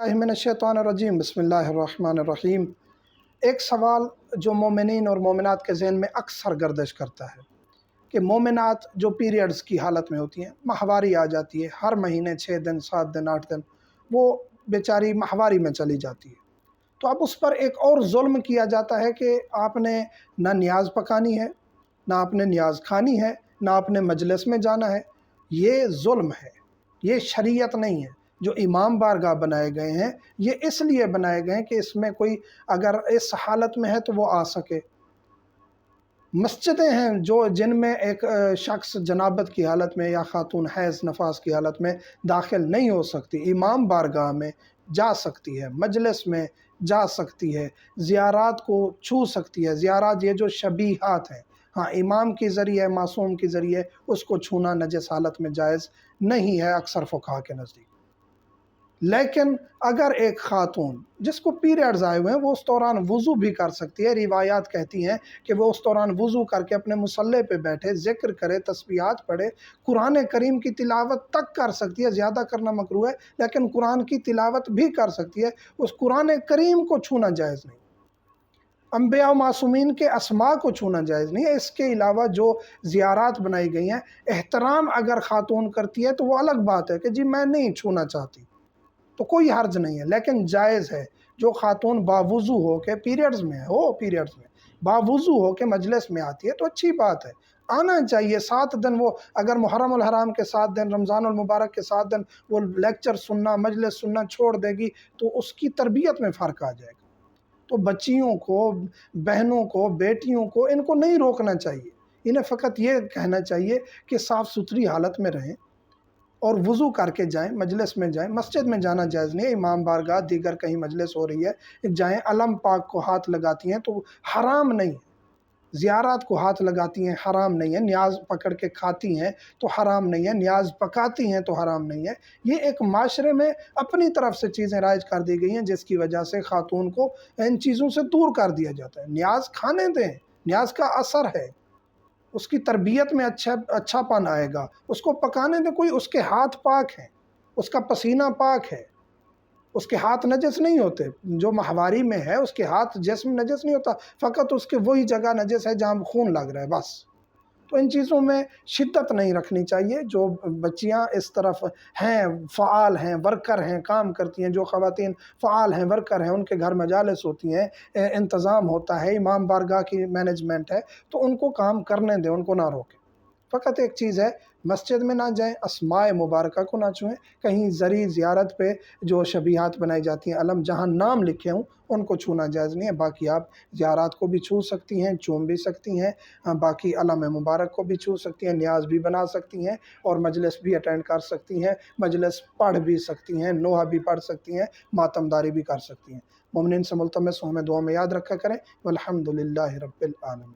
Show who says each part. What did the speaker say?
Speaker 1: मिनश्शैतानिर्रजीम बिस्मिल्लाहिर्रहमानिर्रहीम। एक सवाल जो मोमिनीन और मोमिनात के ज़हन में अक्सर गर्दिश करता है कि मोमिनात जो पीरियड्स की हालत में होती हैं, माहवारी आ जाती है, हर महीने 6 दिन 7 दिन 8 दिन वो बेचारी माहवारी में चली जाती है, तो अब उस पर एक और जुल्म किया जाता है कि आपने ना नियाज़ पकानी है, ना आपने नियाज़ खानी है, ना आपने मजलिस में जाना है। ये जुल्म है, ये शरीयत नहीं है। जो इमाम बारगाह बनाए गए हैं, ये इसलिए बनाए गए हैं कि इसमें कोई अगर इस हालत में है तो वो आ सके। मस्जिदें हैं जो जिनमें एक शख्स जनाबत की हालत में या खातून हैज़ नफास की हालत में दाखिल नहीं हो सकती, इमाम बारगाह में जा सकती है, मजलिस में जा सकती है, ज़ियारात को छू सकती है। ज़ियारात ये जो शबीहात हैं, हाँ, इमाम के ज़रिए मासूम के ज़रिए उसको छूना नजस हालत में जायज़ नहीं है अक्सर फ़ुक़हा के नज़दीक। लेकिन अगर एक खातून जिसको पीरियड्स आए हुए हैं वो उस दौरान वज़ू भी कर सकती है, रिवायात कहती हैं कि वो उस दौरान वज़ू करके अपने मुसल्ले पे बैठे ज़िक्र करे, तस्बीहात पढ़े, कुरान करीम की तिलावत तक कर सकती है। ज़्यादा करना मकरूह है, लेकिन कुरान की तिलावत भी कर सकती है। उस कुरान करीम को छूना जायज़ नहीं, अंबिया मासूमीन के अस्मा को छूना जायज़ नहीं है। इसके अलावा जो ज़ियारात बनाई गई हैं, एहतराम अगर ख़ातून करती है तो वो अलग बात है कि जी मैं नहीं छूना चाहती, तो कोई हर्ज नहीं है। लेकिन जायज़ है जो ख़ातून बावुज़ू हो के पीरियड्स में पीरियड्स में बावुज़ू हो के मजलिस में आती है तो अच्छी बात है, आना चाहिए। 7 दिन वो अगर मुहर्रम उल हराम के 7 दिन, रमज़ान उल मुबारक के 7 दिन वो लेक्चर सुनना, मजलिस सुनना छोड़ देगी तो उसकी तरबियत में फ़र्क आ जाएगा। तो बच्चियों को, बहनों को, बेटियों को इनको नहीं रोकना चाहिए। इन्हें फ़कत ये कहना चाहिए कि साफ़ सुथरी हालत में रहें और वज़ू करके जाएं, मजलिस में जाएं। मस्जिद में जाना जायज़ नहीं है, इमाम बारगाह दीगर कहीं मजलिस हो रही है जाएं। अलम पाक को हाथ लगाती हैं तो हराम नहीं है, ज़ियारात को हाथ लगाती हैं हराम नहीं है, न्याज़ पकड़ के खाती हैं तो हराम नहीं है, न्याज़ पकाती हैं तो हराम नहीं है। ये एक माशरे में अपनी तरफ से चीज़ें राइज कर दी गई हैं जिसकी वजह से ख़ातून को इन चीज़ों से दूर कर दिया जाता है। न्याज़ खाने दें, न्याज़ का असर है, उसकी तरबियत में अच्छापन आएगा। उसको पकाने में कोई, उसके हाथ पाक हैं, उसका पसीना पाक है, उसके हाथ नजस नहीं होते। जो माहवारी में है उसके हाथ जिस्म नजस नहीं होता, फ़कत उसके वही जगह नजस है जहाँ खून लग रहा है बस। तो इन चीज़ों में शिद्दत नहीं रखनी चाहिए। जो बच्चियां इस तरफ हैं, फ़आल हैं, वर्कर हैं, काम करती हैं, जो ख़वातीन फ़आल हैं, वर्कर हैं, उनके घर मजालिस होती हैं, इंतज़ाम होता है, इमाम बारगाह की मैनेजमेंट है, तो उनको काम करने दें, उनको ना रोकें। फ़कत एक चीज़ है, मस्जिद में ना जाएं, अस्माए मुबारका को ना छुएं। कहीं ज़री ज़ियारत पे जो शबीहात बनाई जाती हैं, अलम जहाँ नाम लिखे हों उनको छूना जायज़ नहीं है। बाकी आप ज़ियारात को भी छू सकती हैं, चूम भी सकती हैं, बाकी अलम मुबारक को भी छू सकती हैं, न्याज़ भी बना सकती हैं और मजलिस भी अटेंड कर सकती हैं, मजलिस पढ़ भी सकती हैं, नोहा भी पढ़ सकती हैं, मातमदारी भी कर सकती हैं। मोमिनीन से मुल्तमस हमें दुआ में याद रखा करें। वल्हम्दुलिल्लाहि रब्बिल आलमीन।